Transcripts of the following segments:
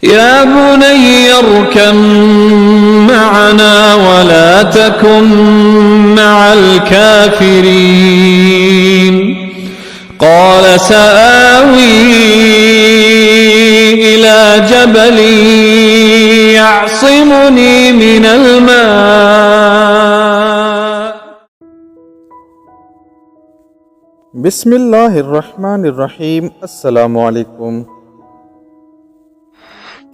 يا بني اركب معنا ولا تكن مع الكافرين قال سآوي إلى جبل يعصمني من الماء. بسم اللہ الرحمن الرحیم. السلام علیکم.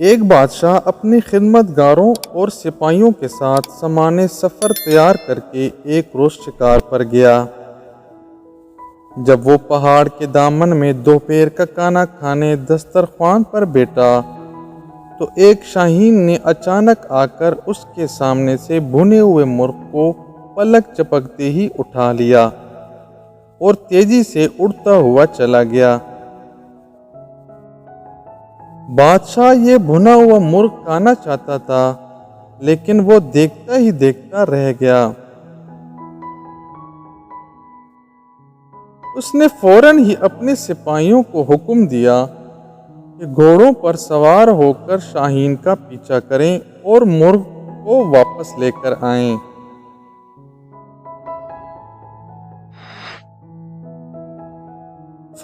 ایک بادشاہ اپنے خدمت گاروں اور سپاہیوں کے ساتھ سامان سفر تیار کر کے ایک روز شکار پر گیا. جب وہ پہاڑ کے دامن میں دوپہر کا کھانا کھانے دسترخوان پر بیٹھا تو ایک شاہین نے اچانک آ کر اس کے سامنے سے بھنے ہوئے مرغ کو پلک چپکتے ہی اٹھا لیا اور تیزی سے اڑتا ہوا چلا گیا. بادشاہ یہ بھنا ہوا مرغ کھانا چاہتا تھا لیکن وہ دیکھتا ہی دیکھتا رہ گیا. اس نے فوراً ہی اپنے سپاہیوں کو حکم دیا کہ گھوڑوں پر سوار ہو کر شاہین کا پیچھا کریں اور مرغ کو واپس لے کر آئیں.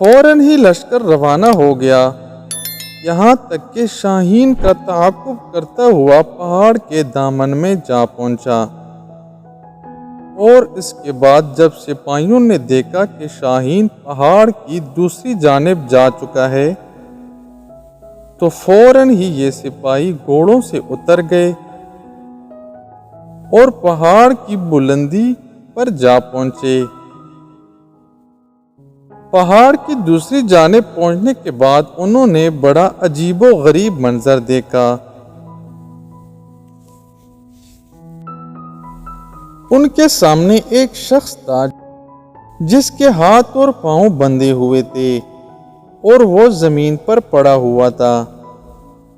فوراً ہی لشکر روانہ ہو گیا، یہاں تک کہ شاہین کا تعاقب کرتا ہوا پہاڑ کے دامن میں جا پہنچا. اور اس کے بعد جب سپاہیوں نے دیکھا کہ شاہین پہاڑ کی دوسری جانب جا چکا ہے تو فوراً ہی یہ سپاہی گھوڑوں سے اتر گئے اور پہاڑ کی بلندی پر جا پہنچے. پہاڑ کی دوسری جانب پہنچنے کے بعد انہوں نے بڑا عجیب و غریب منظر دیکھا. ان کے سامنے ایک شخص تھا جس کے ہاتھ اور پاؤں بندھے ہوئے تھے اور وہ زمین پر پڑا ہوا تھا،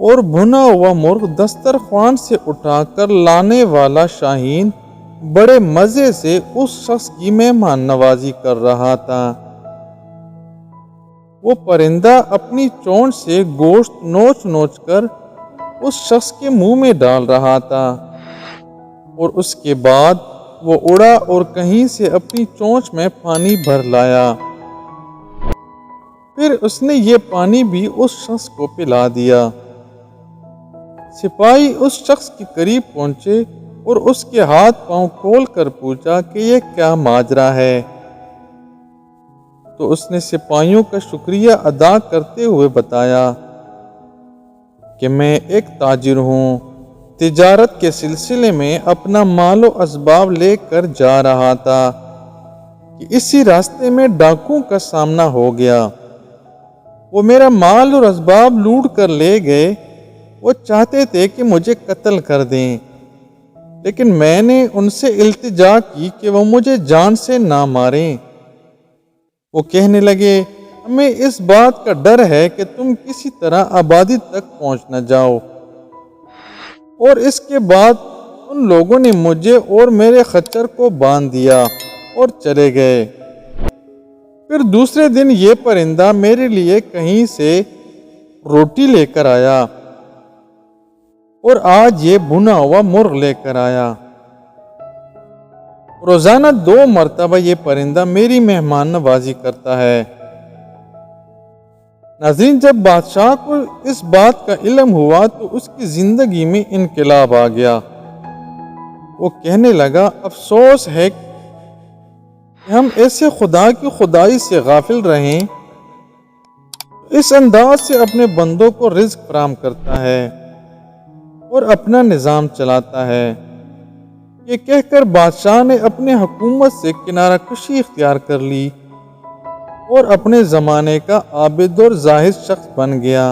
اور بھنا ہوا مرغ دسترخوان سے اٹھا کر لانے والا شاہین بڑے مزے سے اس شخص کی مہمان نوازی کر رہا تھا. وہ پرندہ اپنی چونچ سے گوشت نوچ نوچ کر اس شخص کے منہ میں ڈال رہا تھا، اور اس کے بعد وہ اڑا اور کہیں سے اپنی چونچ میں پانی بھر لایا. پھر اس نے یہ پانی بھی اس شخص کو پلا دیا. سپاہی اس شخص کے قریب پہنچے اور اس کے ہاتھ پاؤں کھول کر پوچھا کہ یہ کیا ماجرا ہے. تو اس نے سپاہیوں کا شکریہ ادا کرتے ہوئے بتایا کہ میں ایک تاجر ہوں، تجارت کے سلسلے میں اپنا مال و اسباب لے کر جا رہا تھا کہ اسی راستے میں ڈاکوؤں کا سامنا ہو گیا. وہ میرا مال اور اسباب لوٹ کر لے گئے. وہ چاہتے تھے کہ مجھے قتل کر دیں، لیکن میں نے ان سے التجا کی کہ وہ مجھے جان سے نہ ماریں. وہ کہنے لگے ہمیں اس بات کا ڈر ہے کہ تم کسی طرح آبادی تک پہنچ نہ جاؤ. اور اس کے بعد ان لوگوں نے مجھے اور میرے خچر کو باندھ دیا اور چلے گئے. پھر دوسرے دن یہ پرندہ میرے لیے کہیں سے روٹی لے کر آیا اور آج یہ بھنا ہوا مرغ لے کر آیا. روزانہ 2 مرتبہ یہ پرندہ میری مہمان نوازی کرتا ہے. ناظرین، جب بادشاہ کو اس بات کا علم ہوا تو اس کی زندگی میں انقلاب آ گیا. وہ کہنے لگا افسوس ہے کہ ہم ایسے خدا کی خدائی سے غافل رہیں. اس انداز سے اپنے بندوں کو رزق فراہم کرتا ہے اور اپنا نظام چلاتا ہے. یہ کہہ کر بادشاہ نے اپنے حکومت سے کنارہ کشی اختیار کر لی اور اپنے زمانے کا عابد اور زاہد شخص بن گیا.